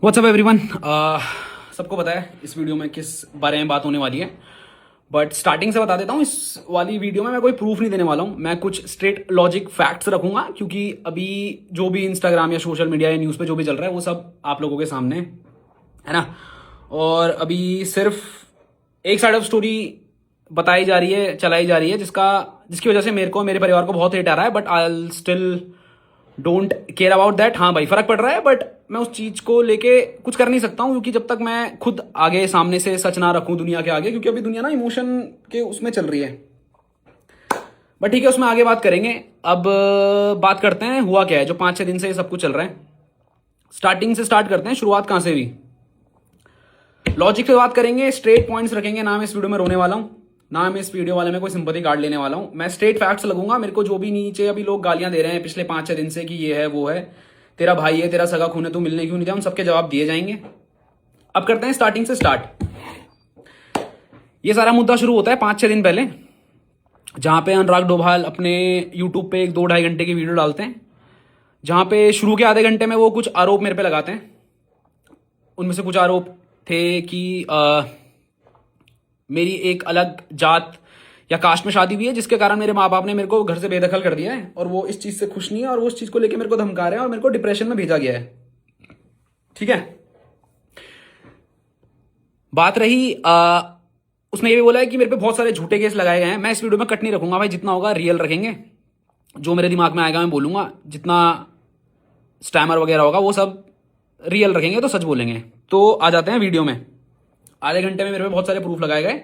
WhatsApp everyone. सबको पता है इस वीडियो में किस बारे में बात होने वाली है, बट स्टार्टिंग से बता देता हूँ। इस वाली वीडियो में मैं कोई प्रूफ नहीं देने वाला हूँ। मैं कुछ स्ट्रेट लॉजिक फैक्ट्स रखूंगा, क्योंकि अभी जो भी इंस्टाग्राम या सोशल मीडिया या न्यूज़ पे जो भी चल रहा है वो सब आप लोगों के सामने है ना। और अभी सिर्फ एक साइड ऑफ स्टोरी बताई जा रही है, चलाई जा रही है, जिसकी वजह से मेरे को मेरे परिवार को बहुत हेट आ रहा है, but I still don't care about that. हाँ भाई, फर्क पड़ रहा है, बट मैं उस चीज को लेके कुछ कर नहीं सकता हूँ, क्योंकि जब तक मैं खुद आगे सामने से सच ना रखूं दुनिया के आगे, क्योंकि अभी दुनिया ना इमोशन के उसमें चल रही है। बट ठीक है, उसमें आगे बात करेंगे। अब बात करते हैं हुआ क्या है जो 5-6 दिन से ये सब कुछ चल रहा है। स्टार्टिंग से स्टार्ट करते हैं, शुरुआत कहां से हुई। लॉजिक पे बात करेंगे, स्ट्रेट पॉइंट्स रखेंगे। ना मैं इस वीडियो में रोने वाला हूं, ना मैं इस वीडियो वाले में कोई सिंपैथी कार्ड लेने वाला हूं। मैं स्ट्रेट फैक्ट्स लगूंगा। मेरे को जो भी नीचे अभी लोग गालियां दे रहे हैं पिछले 5-6 दिन से कि ये है वो है, तेरा भाई है, तेरा सगा खून है, तू मिलने क्यों नहीं जाए, उन सबके जवाब दिए जाएंगे। अब करते हैं स्टार्टिंग से स्टार्ट। ये सारा मुद्दा शुरू होता है 5-6 दिन पहले, जहां पे अनुराग डोभाल अपने यूट्यूब पे 1-2-2.5 घंटे की वीडियो डालते हैं, जहां पे शुरू के आधे घंटे में वो कुछ आरोप मेरे पे लगाते हैं। उनमें से कुछ आरोप थे कि मेरी एक अलग जात या कास्ट में शादी हुई है, जिसके कारण मेरे माँ बाप ने मेरे को घर से बेदखल कर दिया है, और वो इस चीज से खुश नहीं है, और वो उस चीज को लेकर मेरे को धमका रहे हैं, और मेरे को डिप्रेशन में भेजा गया है। ठीक है। बात रही उसने ये भी बोला है कि मेरे पे बहुत सारे झूठे केस लगाए गए हैं। मैं इस वीडियो में कट नहीं रखूंगा भाई, जितना होगा रियल रखेंगे। जो मेरे दिमाग में आएगा मैं बोलूंगा, जितना स्टैमर वगैरह होगा वो सब रियल रखेंगे, तो सच बोलेंगे। तो आ जाते हैं वीडियो में। आधे घंटे में मेरे पे बहुत सारे प्रूफ लगाए गए,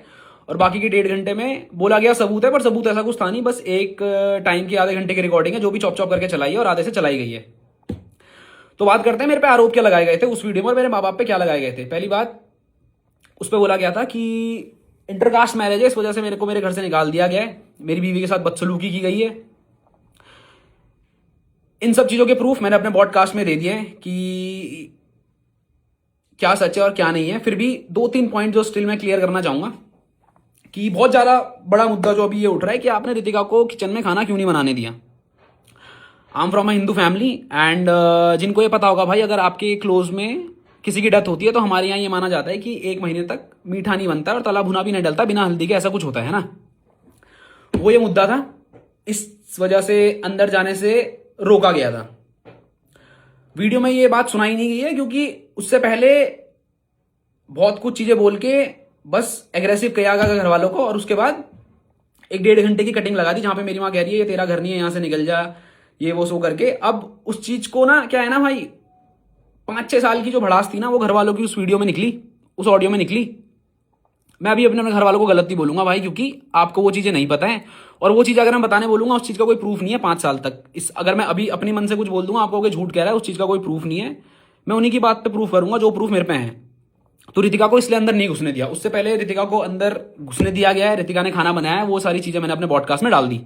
और बाकी के 1.5 घंटे में बोला गया सबूत है, पर सबूत ऐसा कुछ था नहीं। बस एक टाइम की आधे घंटे की रिकॉर्डिंग है, जो भी चॉप चॉप करके चलाई है और आधे से चलाई गई है। तो बात करते हैं मेरे पे आरोप क्या लगाए गए थे उस वीडियो में, और मेरे माँ बाप पे क्या लगाए गए थे। पहली बात, उस पर बोला गया था कि इंटरकास्ट मैरिज है, इस वजह से मेरे को मेरे घर से निकाल दिया गया है, मेरी बीवी के साथ बदसलूकी की गई है। इन सब चीजों के प्रूफ मैंने अपने पॉडकास्ट में दे दिए हैं कि क्या सच है और क्या नहीं है। फिर भी 2-3 पॉइंट जो स्टिल मैं क्लियर करना चाहूंगा, कि बहुत ज्यादा बड़ा मुद्दा जो अभी ये उठ रहा है कि आपने रितिका को किचन में खाना क्यों नहीं बनाने दिया। I am from a Hindu family, and जिनको ये पता होगा भाई, अगर आपके क्लोज में किसी की डेथ होती है तो हमारे यहाँ ये माना जाता है कि 1 महीने तक मीठा नहीं बनता और तला भुना भी नहीं डलता बिना हल्दी के, ऐसा कुछ होता है ना। वो ये मुद्दा था, इस वजह से अंदर जाने से रोका गया था। वीडियो में ये बात सुनाई नहीं गई है, क्योंकि उससे पहले बहुत कुछ चीजें बोल के बस एग्रेसिव किया गया घर वालों को, और उसके बाद 1-1.5 घंटे की कटिंग लगा दी, जहां पे मेरी माँ कह रही है ये तेरा घर नहीं है, यहां से निकल जा, ये वो सो करके। अब उस चीज को ना, क्या है ना भाई, 5-6 साल की जो भड़ास थी ना, वो घर वालों की उस वीडियो में निकली, उस ऑडियो में निकली। मैं अभी अपने घर वालों को गलत नहीं बोलूंगा भाई, क्योंकि आपको वो चीजें नहीं पता है, और वो चीज अगर मैं बताने बोलूंगा उस चीज का कोई प्रूफ नहीं है 5 साल तक। अगर मैं अभी अपनी मन से कुछ बोल दूंगा, आपको झूठ कह रहा है, उस चीज का कोई प्रूफ नहीं है। मैं उन्हीं की बात पे प्रूफ करूंगा जो प्रूफ मेरे पे है। तो रितिका को इसलिए अंदर नहीं घुसने दिया, उससे पहले रितिका को अंदर घुसने दिया गया है, रितिका ने खाना बनाया है, वो सारी चीजें मैंने अपने पॉडकास्ट में डाल दी।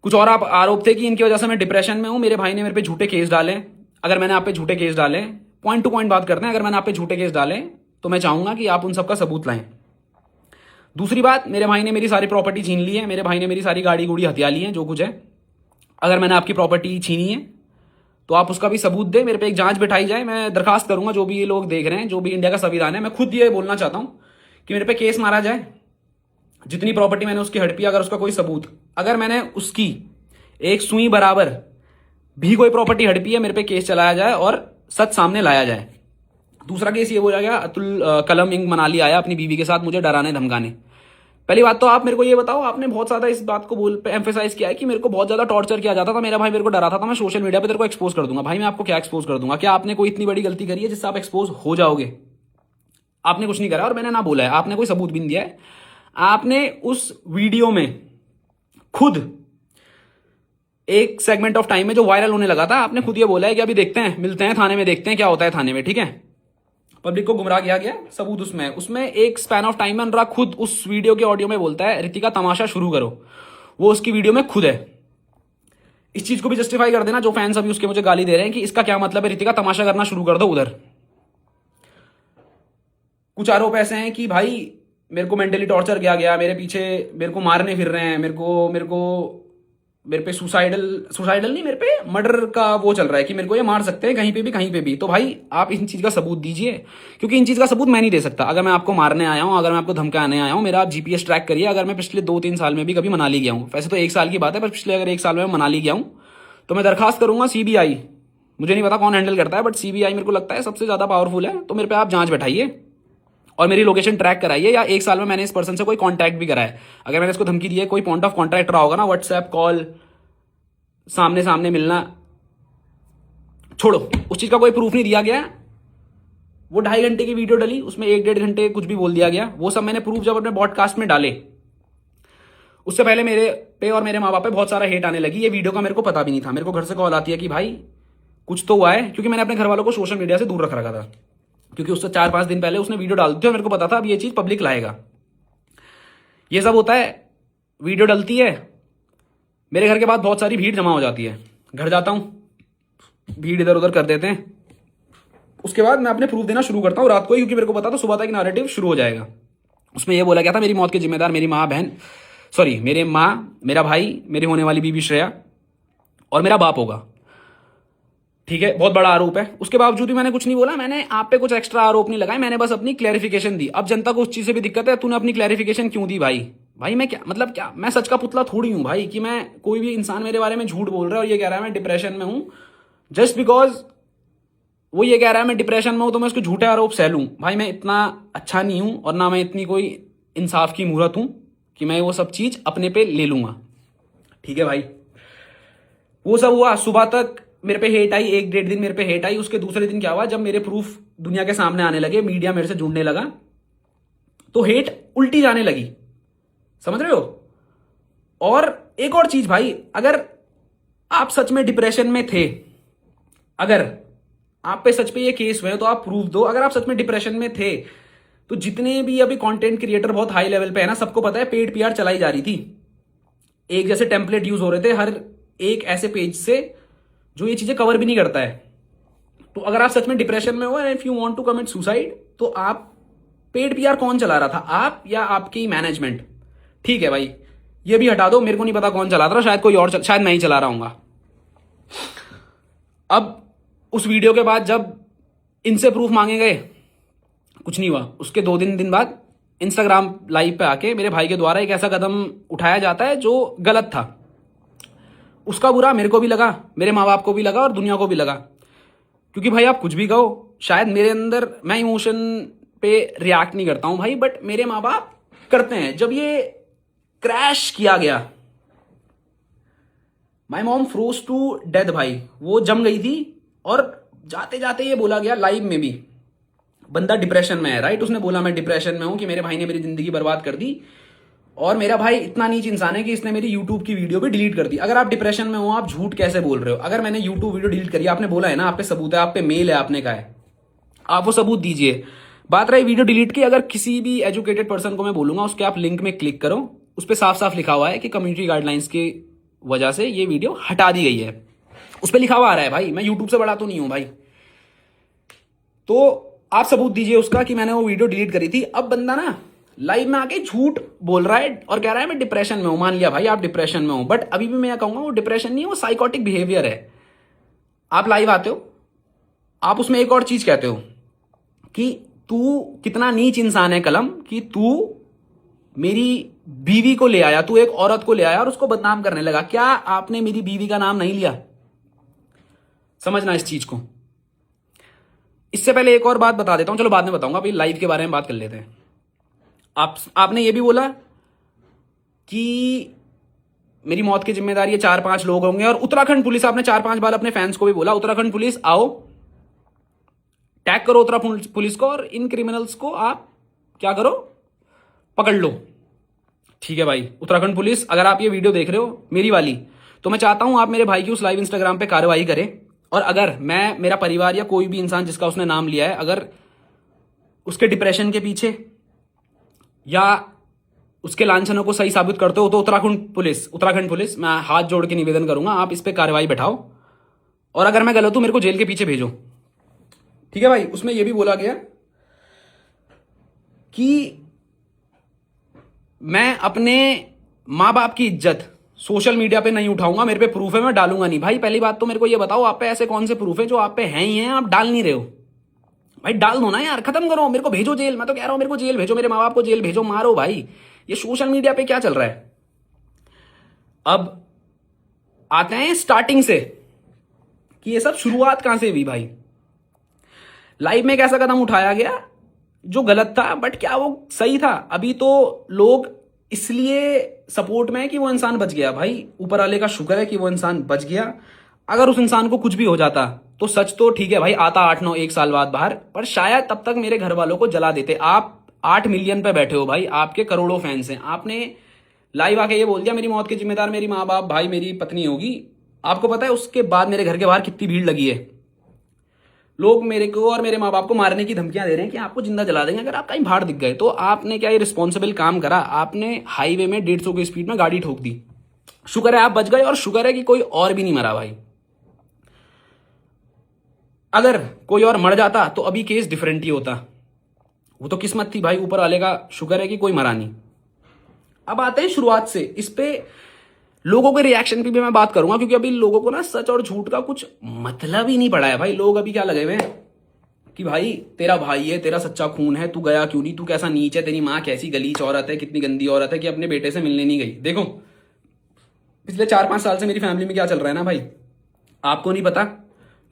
कुछ और आप आरोप थे कि इनकी वजह से मैं डिप्रेशन में हूं, मेरे भाई ने मेरे पे झूठे केस डाले। अगर मैंने आप पे झूठे केस डाले, पॉइंट टू पॉइंट बात करते हैं, अगर मैंने आप पे झूठे केस डाले तो मैं चाहूंगा कि आप उन सबका सबूत लाएं। दूसरी बात, मेरे भाई ने मेरी सारी प्रॉपर्टी छीन ली है, मेरे भाई ने मेरी सारी गाड़ी गुड़ी हथिया ली है, जो कुछ है। अगर मैंने आपकी प्रॉपर्टी छीनी है तो आप उसका भी सबूत दे, मेरे पे एक जांच बिठाई जाए। मैं दरखास्त करूंगा, जो भी ये लोग देख रहे हैं, जो भी इंडिया का संविधान है, मैं खुद ये बोलना चाहता हूं कि मेरे पे केस मारा जाए। जितनी प्रॉपर्टी मैंने उसकी हड़पी, अगर उसका कोई सबूत, अगर मैंने उसकी एक सुई बराबर भी कोई प्रॉपर्टी हड़पी है, मेरे पे केस चलाया जाए और सच सामने लाया जाए। दूसरा केस ये बोला गया, अतुल कलम इंग मनाली आया अपनी बीवी के साथ मुझे डराने धमकाने। पहली बात तो आप मेरे को ये बताओ, आपने बहुत ज्यादा इस बात को एम्फेसाइज किया है कि मेरे को बहुत ज्यादा टॉर्चर किया जाता था, मेरा भाई मेरे को डराता था, मैं सोशल मीडिया पे तेरे को एक्सपोज कर दूंगा। भाई मैं आपको क्या एक्सपोज कर दूंगा? क्या आपने कोई इतनी बड़ी गलती करी है जिससे आप एक्सपोज हो जाओगे? आपने कुछ नहीं करा, और मैंने ना बोला है, आपने कोई सबूत भी नहीं दिया है। आपने उस वीडियो में खुद एक सेगमेंट ऑफ टाइम में जो वायरल होने लगा था, आपने खुद ये बोला है कि अभी देखते हैं, मिलते हैं थाने में, देखते हैं क्या होता है थाने में। ठीक है, पब्लिक को गुमराह किया गया, सबूत उसमें एक स्पैन ऑफ टाइम में अनुराग खुद उस वीडियो के ऑडियो में बोलता है रितिका तमाशा शुरू करो, वो उसकी वीडियो में खुद है। इस चीज को भी जस्टिफाई कर देना, जो फैंस अभी उसके मुझे गाली दे रहे हैं कि इसका क्या मतलब है, रितिका तमाशा करना शुरू कर दो उधर। कुछ आरोप ऐसे हैं कि भाई मेरे को मेंटली टॉर्चर किया गया, मेरे पीछे मेरे को मारने फिर रहे हैं, मेरे को मेरे पे सुसाइडल नहीं, मेरे पे मर्डर का वो चल रहा है कि मेरे को ये मार सकते हैं कहीं पे भी। तो भाई आप इन चीज़ का सबूत दीजिए, क्योंकि इन चीज़ का सबूत मैं नहीं दे सकता। अगर मैं आपको मारने आया हूँ, अगर मैं आपको धमकाने आया हूँ, मेरा आप जीपीएस ट्रैक करिए। अगर मैं पिछले 2-3 साल में भी कभी मनाली गया हूँ, वैसे तो 1 साल की बात है, पर पिछले अगर 1 साल में मैं मनाली गया हूँ तो मैं दरखास्त करूंगा सीबीआई, मुझे नहीं पता कौन हैंडल करता है, बट सीबीआई मेरे को लगता है सबसे ज़्यादा पावरफुल है। तो मेरे पे आप जांच बैठाइए और मेरी लोकेशन ट्रैक कराइए, या 1 साल में मैंने इस पर्सन से कोई कांटेक्ट भी करा है, अगर मैंने इसको धमकी दी है, कोई पॉइंट ऑफ कॉन्टैक्ट रहा होगा ना, व्हाट्सएप कॉल, सामने सामने मिलना, छोड़ो, उस चीज का कोई प्रूफ नहीं दिया गया। वो 2.5 घंटे की वीडियो डली, उसमें 1-1.5 घंटे कुछ भी बोल दिया गया, वो सब मैंने प्रूफ जब अपने पॉडकास्ट में डाले, उससे पहले मेरे पे और मेरे माँ बाप पे बहुत सारा हेट आने लगी। ये वीडियो का मेरे को पता भी नहीं था, मेरे को घर से कॉल आती है कि भाई कुछ तो हुआ है, क्योंकि मैंने अपने घर वालों को सोशल मीडिया से दूर रख रखा था, क्योंकि उससे 4-5 दिन पहले उसने वीडियो डाल दी थी और मेरे को पता था अब ये चीज पब्लिक लाएगा। ये सब होता है, वीडियो डलती है, मेरे घर के बाद बहुत सारी भीड़ जमा हो जाती है, घर जाता हूँ, भीड़ इधर उधर कर देते हैं, उसके बाद मैं अपने प्रूफ देना शुरू करता हूँ रात को ही, क्योंकि मेरे को पता था सुबह तक नैरेटिव शुरू हो जाएगा। उसमें यह बोला गया था मेरी मौत के जिम्मेदार मेरी मेरे माँ, मेरा भाई, मेरी होने वाली बीबी श्रेया और मेरा बाप होगा। ठीक है, बहुत बड़ा आरोप है, उसके बावजूद भी मैंने कुछ नहीं बोला, मैंने आप पे कुछ एक्स्ट्रा आरोप नहीं लगाए, मैंने बस अपनी क्लैरिफिकेशन दी। अब जनता को उस चीज से भी दिक्कत है, तूने अपनी क्लैरिफिकेशन क्यों दी भाई मैं क्या मतलब, क्या मैं सच का पुतला थोड़ी हूं भाई कि मैं कोई भी इंसान मेरे बारे में झूठ बोल रहा है और ये कह रहा है मैं डिप्रेशन में हूं, जस्ट बिकॉज वो ये कह रहा है मैं डिप्रेशन में हूं तो मैं उसको झूठे आरोप सह लूं। भाई मैं इतना अच्छा नहीं हूं और ना मैं इतनी कोई इंसाफ की मूरत हूं कि मैं वो सब चीज अपने पे ले लूंगा। ठीक है भाई, वो सब हुआ, सुबह तक मेरे पे हेट आई, 1-1.5 दिन मेरे पे हेट आई। उसके दूसरे दिन क्या हुआ, जब मेरे प्रूफ दुनिया के सामने आने लगे, मीडिया मेरे से जुड़ने लगा, तो हेट उल्टी जाने लगी, समझ रहे हो। और एक और चीज भाई, अगर आप सच में डिप्रेशन में थे, अगर आप पे सच पे ये केस हुए तो आप प्रूफ दो। अगर आप सच में डिप्रेशन में थे तो जितने भी अभी कंटेंट क्रिएटर बहुत हाई लेवल पे है ना, सबको पता है पेड पीआर चलाई जा रही थी, एक जैसे टेम्पलेट यूज हो रहे थे हर एक ऐसे पेज से जो ये चीजें कवर भी नहीं करता है। तो अगर आप सच में डिप्रेशन में हो, if you want to commit suicide, तो आप पेड पीआर कौन चला रहा था, आप या आपकी मैनेजमेंट? ठीक है भाई, ये भी हटा दो, मेरे को नहीं पता कौन चला रहा था, शायद कोई और शायद मैं ही चला रहा हूंगा। अब उस वीडियो के बाद जब इनसे प्रूफ मांगे गए, कुछ नहीं हुआ। उसके 2 दिन बाद इंस्टाग्राम लाइव पे आके मेरे भाई के द्वारा एक ऐसा कदम उठाया जाता है जो गलत था। उसका बुरा मेरे को भी लगा, मेरे माँ बाप को भी लगा और दुनिया को भी लगा, क्योंकि भाई आप कुछ भी कहो, शायद मेरे अंदर, मैं इमोशन पे रिएक्ट नहीं करता हूं भाई, बट मेरे माँ बाप करते हैं। जब ये क्रैश किया गया, my mom froze to death भाई, वो जम गई थी। और जाते जाते ये बोला गया लाइव में भी, बंदा डिप्रेशन में है, राइट, उसने बोला मैं डिप्रेशन में हूं, कि मेरे भाई ने मेरी जिंदगी बर्बाद कर दी, और मेरा भाई इतना नीच इंसान है कि इसने मेरी यूट्यूब की वीडियो भी डिलीट कर दी। अगर आप डिप्रेशन में हो, आप झूठ कैसे बोल रहे हो? अगर मैंने यूट्यूब वीडियो डिलीट करी, आपने बोला है ना, आप पे सबूत है, आप पे मेल है, आपने कहा है, आप वो सबूत दीजिए। बात रही वीडियो डिलीट की, अगर किसी भी एजुकेटेड पर्सन को मैं बोलूंगा उसके आप लिंक में क्लिक करो, उस पर साफ साफ लिखा हुआ है कि कम्युनिटी गाइडलाइंस की वजह से ये वीडियो हटा दी गई है, उस पर लिखा हुआ आ रहा है भाई, मैं यूट्यूब से बड़ा तो नहीं हूं भाई। तो आप सबूत दीजिए उसका कि मैंने वो वीडियो डिलीट करी थी। अब बंदा ना लाइव में आके झूठ बोल रहा है और कह रहा है मैं डिप्रेशन में हूं। मान लिया भाई आप डिप्रेशन में हो, बट अभी भी मैं कहूंगा वो डिप्रेशन नहीं है, वो साइकोटिक बिहेवियर है। आप लाइव आते हो, आप उसमें एक और चीज कहते हो कि तू कितना नीच इंसान है कलम, कि तू मेरी बीवी को ले आया, तू एक औरत को ले आया और उसको बदनाम करने लगा। क्या आपने मेरी बीवी का नाम नहीं लिया? समझना इस चीज को। इससे पहले एक और बात बता देता हूं, चलो बाद में बताऊंगा, अभी लाइव के बारे में बात कर लेते हैं। आपने ये भी बोला कि मेरी मौत की जिम्मेदारी ये 4-5 लोग होंगे, और उत्तराखंड पुलिस, आपने 4-5 बार अपने फैंस को भी बोला उत्तराखंड पुलिस आओ, टैग करो उत्तराखंड पुलिस को, और इन क्रिमिनल्स को आप क्या करो, पकड़ लो। ठीक है भाई, उत्तराखंड पुलिस, अगर आप ये वीडियो देख रहे हो मेरी वाली, तो मैं चाहता हूं आप मेरे भाई की उस लाइव इंस्टाग्राम पे कार्रवाई करें, और अगर मैं, मेरा परिवार या कोई भी इंसान जिसका उसने नाम लिया है, अगर उसके डिप्रेशन के पीछे या उसके लांछनों को सही साबित करते हो, तो उत्तराखंड पुलिस, मैं हाथ जोड़ के निवेदन करूंगा आप इस पे कार्रवाई बैठाओ, और अगर मैं गलत हूं मेरे को जेल के पीछे भेजो। ठीक है भाई, उसमें यह भी बोला गया कि मैं अपने माँ बाप की इज्जत, सोशल मीडिया पे नहीं उठाऊंगा, मेरे पे प्रूफ है, मैं डालूंगा नहीं। भाई पहली बात तो मेरे को ये बताओ, आप पे ऐसे कौन से प्रूफ है जो आप पे हैं ही हैं, आप डाल नहीं रहे हो? भाई डाल दो ना यार, खत्म करो, मेरे को भेजो जेल। मैं तो कह रहा हूं मेरे को जेल भेजो, मेरे माँ बाप को जेल भेजो, मारो भाई। ये सोशल मीडिया पे क्या चल रहा है? अब आते हैं स्टार्टिंग से कि ये सब शुरुआत कहां से हुई भाई। लाइफ में एक ऐसा कदम उठाया गया जो गलत था, बट क्या वो सही था? अभी तो लोग इसलिए सपोर्ट में है कि वो इंसान बच गया। भाई ऊपर वाले का शुक्र है कि वो इंसान बच गया। अगर उस इंसान को कुछ भी हो जाता तो सच तो ठीक है भाई, आता 8-9 1 साल बाद बाहर, पर शायद तब तक मेरे घर वालों को जला देते। आप 8 मिलियन पे बैठे हो भाई, आपके करोड़ों फैंस हैं, आपने लाइव आके ये बोल दिया मेरी मौत के जिम्मेदार मेरी माँ बाप भाई मेरी पत्नी होगी। आपको पता है उसके बाद मेरे घर के बाहर कितनी भीड़ लगी है? लोग मेरे को और मेरे माँ बाप को मारने की धमकियां दे रहे हैं कि आपको जिंदा जला देंगे अगर आप कहीं बाहर दिख गए। तो आपने क्या ये रिस्पॉन्सिबल काम करा? आपने हाईवे में 150 की स्पीड में गाड़ी ठोक दी। शुक्र है आप बच गए, और शुक्र है कि कोई और भी नहीं मरा भाई। अगर कोई और मर जाता तो अभी केस डिफरेंट ही होता। वो तो किस्मत थी भाई, ऊपर वाले का शुक्र है कि कोई मरा नहीं। अब आते हैं शुरुआत से, इस पे लोगों के रिएक्शन की भी मैं बात करूंगा, क्योंकि अभी लोगों को ना सच और झूठ का कुछ मतलब ही नहीं पड़ा है भाई। लोग अभी क्या लगे हुए हैं कि भाई तेरा भाई है, तेरा सच्चा खून है, तू गया क्यों नहीं, तू कैसा नीच है, तेरी माँ कैसी गलीच औरत है, कितनी गंदी औरत है कि अपने बेटे से मिलने नहीं गई। देखो पिछले 4-5 साल से मेरी फैमिली में क्या चल रहा है ना भाई, आपको नहीं पता।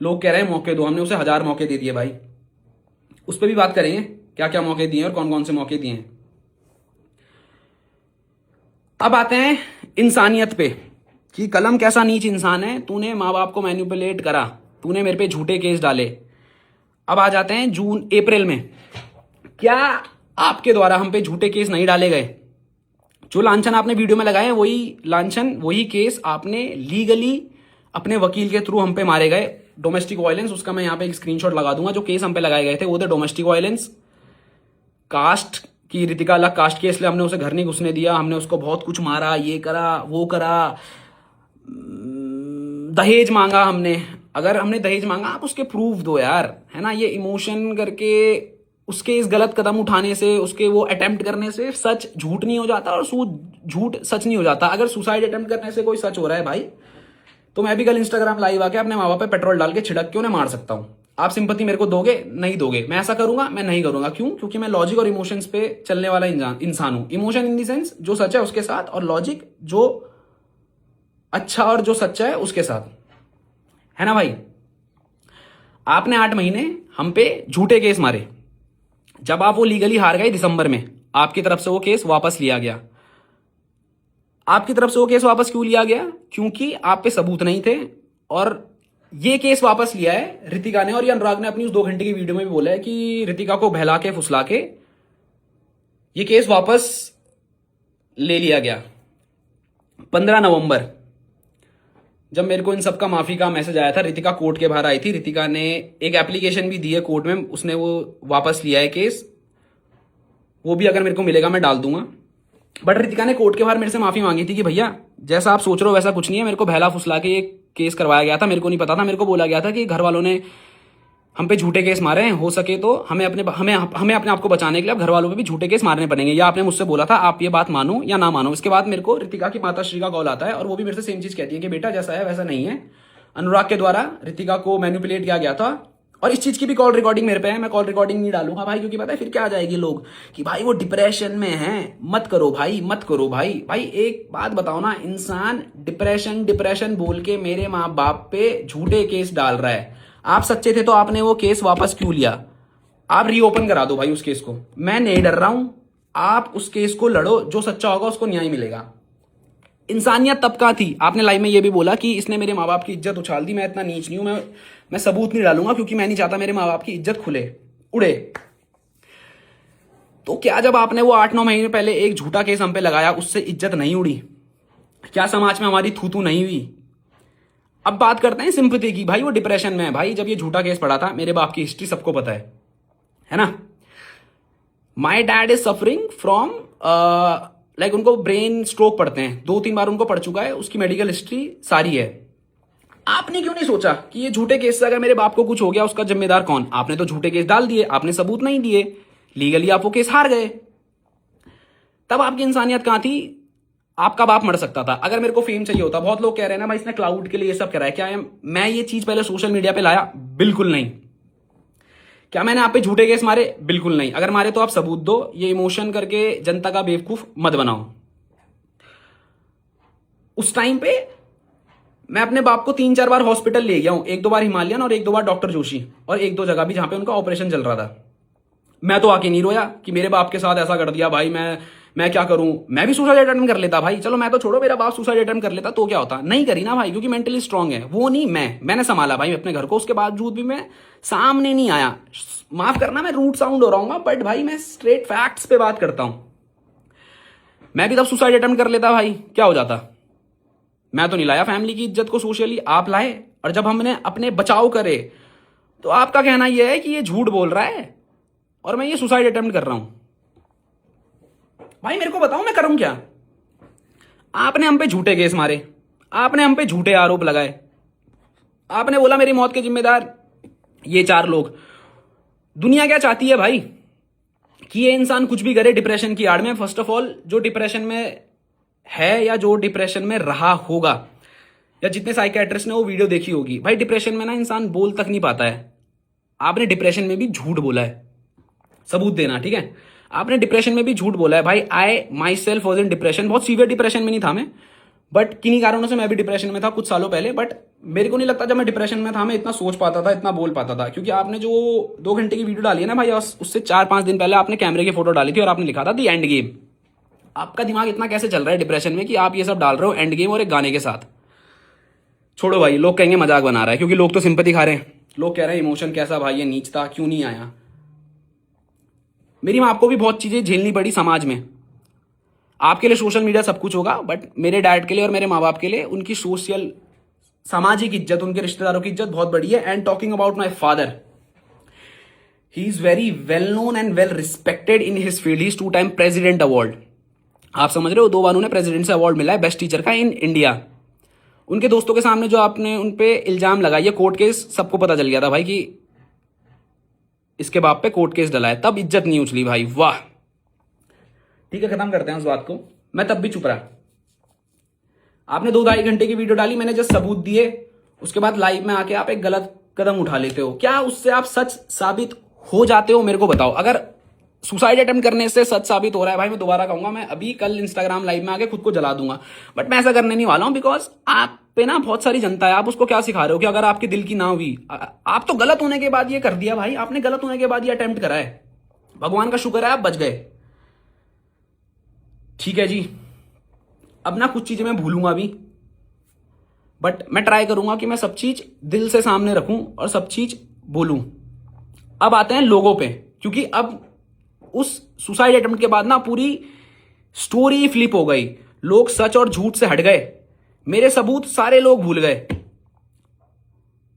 लोग कह रहे हैं मौके दो, हमने उसे 1000 मौके दे दिए भाई। उस पर भी बात करेंगे क्या क्या मौके दिए और कौन कौन से मौके दिए हैं। अब आते हैं इंसानियत पे कि कलम कैसा नीच इंसान है, तूने माँ बाप को मैनिपुलेट करा, तूने मेरे पे झूठे केस डाले। अब आ जाते हैं अप्रैल में, क्या आपके द्वारा हम पे झूठे केस नहीं डाले गए? जो लांछन आपने वीडियो में लगाए वही लांछन वही केस आपने लीगली अपने वकील के थ्रू हम पे मारे गए। डोमेस्टिक वायलेंस, उसका मैं यहाँ पे एक स्क्रीनशॉट लगा दूंगा। जो केस हम पे लगाए गए थे वो थे डोमेस्टिक वायलेंस, कास्ट की रितिका अलग कास्ट के, इसलिए हमने उसे घर नहीं घुसने दिया, हमने उसको बहुत कुछ मारा, ये करा वो करा, दहेज मांगा हमने। अगर हमने दहेज मांगा आप उसके प्रूफ दो यार, है ना। ये इमोशन करके उसके इस गलत कदम उठाने से, उसके वो अटेम्प्ट करने से सच झूठ नहीं हो जाता और झूठ सच नहीं हो जाता। अगर सुसाइड अटेम्प्ट करने से कोई सच हो रहा है भाई, तो मैं भी कल इंस्टाग्राम लाइव आके अपने माँ बाप पे पेट्रोल डाल के छिड़क के उन्हें मार सकता हूं। आप सिंपैथी मेरे को दोगे? नहीं दोगे। मैं ऐसा करूंगा? मैं नहीं करूंगा। क्यों? क्योंकि मैं लॉजिक और इमोशंस पे चलने वाला इंसान हूं। इमोशन इन दी सेंस जो सच है उसके साथ, और लॉजिक जो अच्छा और जो सच्चा है उसके साथ, है ना भाई। आपने 8 महीने हम पे झूठे केस मारे। जब आप वो लीगली हार गए दिसंबर में, आपकी तरफ से वो केस वापस लिया गया। आपकी तरफ से वो केस वापस क्यों लिया गया? क्योंकि आप पे सबूत नहीं थे। और ये केस वापस लिया है रितिका ने, और ये अनुराग ने अपनी उस 2 घंटे की वीडियो में भी बोला है कि रितिका को बहला के फुसला के ये केस वापस ले लिया गया। 15 नवंबर जब मेरे को इन सबका माफी का मैसेज आया था, रितिका कोर्ट के बाहर आई थी। रितिका ने एक एप्लीकेशन भी दी है कोर्ट में, उसने वो वापस लिया है केस। वो भी अगर मेरे को मिलेगा मैं डाल दूंगा। बट रितिका ने कोर्ट के बाहर मेरे से माफी मांगी थी कि भैया जैसा आप सोच रहे हो वैसा कुछ नहीं है, मेरे को बहला फुसला के एक केस करवाया गया था, मेरे को नहीं पता था। मेरे को बोला गया था कि घर वालों ने हम पे झूठे केस मारे हैं, हो सके तो हमें अपने आप को बचाने के लिए अब घर वालों पे भी झूठे केस मारने पड़ेंगे। या आपने मुझसे बोला था, आप ये बात मानो या ना मानो। इसके बाद मेरे को रितिका की माता श्री का कॉल आता है, और वो भी मेरे से सेम चीज कहती है कि बेटा जैसा है वैसा नहीं है, अनुराग के द्वारा रितिका को मैनिपुलेट किया गया था। और इस चीज की भी कॉल रिकॉर्डिंग मेरे पे है। मैं कॉल रिकॉर्डिंग नहीं डालूंगा भाई, क्योंकि पता है फिर क्या आ जाएगी लोग कि भाई वो डिप्रेशन में है। मत करो भाई, मत करो भाई। भाई एक बात बताओ ना, इंसान डिप्रेशन बोल के मेरे माँ बाप पे झूठे केस डाल रहा है। आप सच्चे थे तो आपने वो केस वापस क्यों लिया? आप रीओपन करा दो भाई उस केस को। मैं नहीं डर रहा हूं, आप उस केस को लड़ो, जो सच्चा होगा उसको न्याय मिलेगा। इंसानियत तब कहां थी? आपने लाइव में ये भी बोला कि इसने मेरे माँ बाप की इज्जत उछाल दी। मैं इतना नीच नहीं हूं, मैं सबूत नहीं डालूंगा, क्योंकि मैं नहीं चाहता मेरे माँ बाप की इज्जत उड़े। तो क्या जब आपने वो 8-9 महीने पहले एक झूठा केस हम पे लगाया, उससे इज्जत नहीं उड़ी? क्या समाज में हमारी थू नहीं हुई? अब बात करते हैं सिंपैथी की। भाई वो डिप्रेशन में है भाई। जब ये झूठा केस पड़ा था, मेरे बाप की हिस्ट्री सबको पता है ना। My dad is suffering from like उनको ब्रेन स्ट्रोक पड़ते हैं, 2-3 बार उनको पड़ चुका है, उसकी मेडिकल हिस्ट्री सारी है। आपने क्यों नहीं सोचा कि ये झूठे केस से अगर मेरे बाप को कुछ हो गया उसका जिम्मेदार कौन? आपने तो झूठे केस डाल दिए, आपने सबूत नहीं दिए, लीगली आप वो केस हार गए। तब आपकी इंसानियत कहां थी? आपका बाप मर सकता था अगर मेरे को फेम चाहिए होता। बहुत लोग कह रहे हैं ना भाई इसने क्लाउड के लिए ये सब करा है, क्या है? मैं ये चीज पहले सोशल मीडिया पे लाया? बिल्कुल नहीं। क्या मैंने आप पे झूठे केस मारे? बिल्कुल नहीं। अगर मारे तो आप सबूत दो, ये इमोशन करके जनता का बेवकूफ मत बनाओ। उस टाइम पे मैं अपने बाप को 3-4 बार हॉस्पिटल ले गया हूं, 1-2 बार हिमालयन और 1-2 बार डॉक्टर जोशी, और 1-2 जगह भी जहां पे उनका ऑपरेशन चल रहा था। मैं तो आके नहीं रोया कि मेरे बाप के साथ ऐसा कर दिया भाई, मैं क्या करूं? मैं भी सुसाइड अटेम्प्ट कर लेता भाई। चलो मैं तो छोड़ो, मेरा बाप सुसाइड अटेम्प्ट कर लेता तो क्या होता? नहीं करी ना भाई, क्योंकि मेंटली स्ट्रांग है वो। नहीं, मैंने संभाला भाई अपने घर को, उसके बावजूद भी मैं सामने नहीं आया। माफ करना मैं रूट साउंड हो रहा हूँ, बट भाई मैं स्ट्रेट फैक्ट्स पे बात करता हूं। मैं भी तब सुसाइड अटेम्प्ट कर लेता भाई, क्या हो जाता? मैं तो नहीं लाया फैमिली की इज्जत को सोशली, आप लाए। और जब हमने अपने बचाव करे तो आपका कहना यह है कि ये झूठ बोल रहा है और मैं ये सुसाइड अटेम्प्ट कर रहा हूं। भाई मेरे को बताओ मैं करूं क्या? आपने हम पे झूठे केस मारे, आपने हम पे झूठे आरोप लगाए, आपने बोला मेरी मौत के जिम्मेदार ये 4 लोग। दुनिया क्या चाहती है भाई? कि ये इंसान कुछ भी करे डिप्रेशन की आड़ में। फर्स्ट ऑफ ऑल, जो डिप्रेशन में है या जो डिप्रेशन में रहा होगा, या जितने साइकियाट्रिस्ट ने वो वीडियो देखी होगी, भाई डिप्रेशन में ना इंसान बोल तक नहीं पाता है। आपने डिप्रेशन में भी झूठ बोला है, सबूत देना, ठीक है? आपने डिप्रेशन में भी झूठ बोला है भाई। आई my self was in depression, बहुत सीवियर डिप्रेशन में नहीं था मैं, बट किन्हीं कारणों से मैं भी डिप्रेशन में था कुछ सालों पहले। बट मेरे को नहीं लगता जब मैं डिप्रेशन में था मैं इतना सोच पाता था, इतना बोल पाता था। क्योंकि आपने जो 2 घंटे की वीडियो डाली है ना भाई, उससे 4-5 दिन पहले आपने कैमरे की फोटो डाली थी और आपने लिखा था दी एंड गेम। आपका दिमाग इतना कैसे चल रहा है डिप्रेशन में कि आप ये सब डाल रहे हो एंड गेम और एक गाने के साथ? छोड़ो भाई, लोग कहेंगे मजाक बना रहा है, क्योंकि लोग तो सिंपैथी खा रहे हैं। लोग कह रहे हैं इमोशन कैसा भाई, ये नीच था, क्यों नहीं आया? मेरी माँ को भी बहुत चीजें झेलनी पड़ी समाज में। आपके लिए सोशल मीडिया सब कुछ होगा, बट मेरे डैड के लिए और मेरे माँ बाप के लिए उनकी सोशल सामाजिक इज्जत, उनके रिश्तेदारों की इज्जत बहुत बड़ी है। And talking about my father, he is very well known and well respected in his field. He is 2 time president award. आप समझ रहे हो, 2 बार उन्हें प्रेसिडेंट से अवार्ड मिला है बेस्ट टीचर का इन इंडिया। उनके दोस्तों के सामने जो आपने उन पे इल्जाम लगाया, कोर्ट केस सबको पता चल गया था भाई कि इसके बाप पे कोर्ट केस डला है, तब इज्जत नहीं उछली भाई। वाह, ठीक है, खत्म करते हैं उस बात को। मैं तब भी चुप रहा। आपने 2-2.5 घंटे की वीडियो डाली, मैंने जस्ट सबूत दिए, उसके बाद लाइव में आके आप एक गलत कदम उठा लेते हो। क्या उससे आप सच साबित हो जाते हो? मेरे को बताओ। अगर सुसाइड अटेम्प्ट करने से सच साबित हो रहा है भाई, मैं दोबारा कहूंगा, मैं अभी कल इंस्टाग्राम लाइव में आके खुद को जला दूंगा। बट मैं ऐसा करने नहीं वाला हूं, बिकॉज आप पे ना बहुत सारी जनता है। आप उसको क्या सिखा रहे हो कि अगर आपके दिल की ना हुई, आप तो गलत होने के बाद ये कर दिया भाई। आपने गलत होने के बाद ये अटेम्प्ट करा है। भगवान का शुक्र है आप बच गए। ठीक है जी, अब ना कुछ चीजें मैं भूलूंगा भी, बट मैं ट्राई करूंगा कि मैं सब चीज दिल से सामने रखूं और सब चीज बोलूं। अब आते हैं लोगों पे, क्योंकि अब उस सुसाइड अटेम्प्ट के बाद ना पूरी स्टोरी फ्लिप हो गई। लोग सच और झूठ से हट गए। मेरे सबूत सारे लोग भूल गए,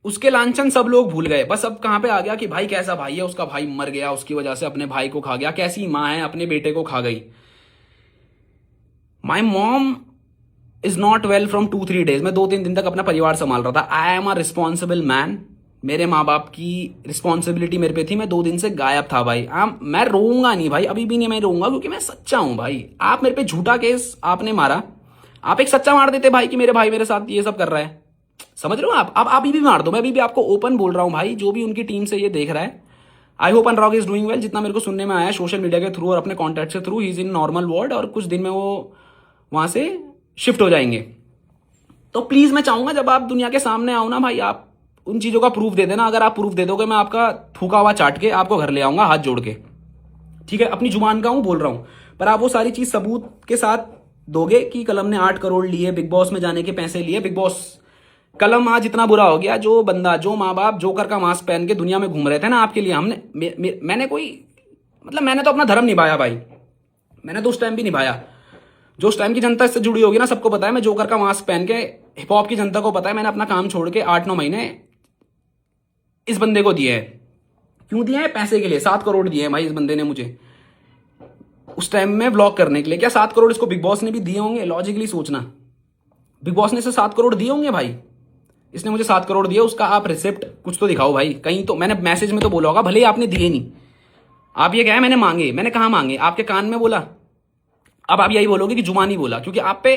उसके लांछन सब लोग भूल गए। बस अब कहां पे आ गया कि भाई कैसा भाई है, उसका भाई मर गया, उसकी वजह से अपने भाई को खा गया। कैसी मां है, अपने बेटे को खा गई। My mom is not well from 2-3 days. मैं 2-3 दिन तक अपना परिवार संभाल रहा था। I am a responsible man. मेरे माँ बाप की रिस्पॉन्सिबिलिटी मेरे पे थी। मैं 2 दिन से गायब था भाई। मैं रोऊंगा नहीं भाई, अभी भी नहीं मैं रोऊंगा, क्योंकि मैं सच्चा हूं भाई। आप मेरे पे झूठा केस आपने मारा, आप एक सच्चा मार देते भाई कि मेरे भाई मेरे साथ ये सब कर रहा है। समझ रहे हो आप? अब अभी भी मार दो, मैं अभी भी आपको ओपन बोल रहा हूं भाई। जो भी उनकी टीम से ये देख रहा है, I hope Anurag is doing well. जितना मेरे को सुनने में आया सोशल मीडिया के थ्रू और अपने कॉन्टैक्ट के through, he is in normal ward और कुछ दिन में वो वहां से शिफ्ट हो जाएंगे। तो प्लीज मैं चाहूंगा जब आप दुनिया के सामने आओ ना भाई, आप उन चीजों का प्रूफ दे देना। अगर आप प्रूफ दे दोगे, मैं आपका थूका हुआ चाट के आपको घर ले आऊंगा हाथ जोड़ के। ठीक है, अपनी जुबान का हूं, बोल रहा हूं, पर आप वो सारी चीज सबूत के साथ दोगे कि कलम ने 8 करोड़ लिए, बिग बॉस में जाने के पैसे लिए। बिग बॉस कलम आज इतना बुरा हो गया, जो बंदा, जो माँ बाप जोकर का मास्क पहन के दुनिया में घूम रहे थे ना आपके लिए, मैंने कोई मतलब मैंने तो अपना धर्म निभाया भाई। मैंने तो उस टाइम भी निभाया। जो उस टाइम की जनता इससे जुड़ी होगी ना, सबको पता है। मैं जोकर का मास्क पहन के, हिप हॉप की जनता को पता है, मैंने अपना काम छोड़ के 8-9 महीने इस बंदे को दिए हैं। क्यों दिए हैं? पैसे के लिए। 7 करोड़ दिए हैं भाई इस बंदे ने मुझे उस टाइम में व्लॉग करने के लिए। क्या 7 करोड़ इसको बिग बॉस ने भी दिए होंगे? लॉजिकली सोचना, बिग बॉस ने इसे 7 करोड़ दिए होंगे भाई। इसने मुझे 7 करोड़ दिए, उसका आप रिसिप्ट कुछ तो दिखाओ भाई। कहीं तो मैंने मैसेज में तो बोला होगा, भले ही आपने दिए नहीं। आप ये क्या है, मैंने मांगे? मैंने कहा मांगे? आपके कान में बोला? अब आप यही बोलोगे कि जुमा नहीं बोला, क्योंकि आप पे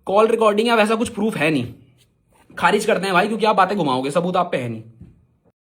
कॉल रिकॉर्डिंग या वैसा कुछ प्रूफ है नहीं। खारिज करते हैं भाई, क्योंकि आप बातें घुमाओगे, सबूत आप पे है नहीं।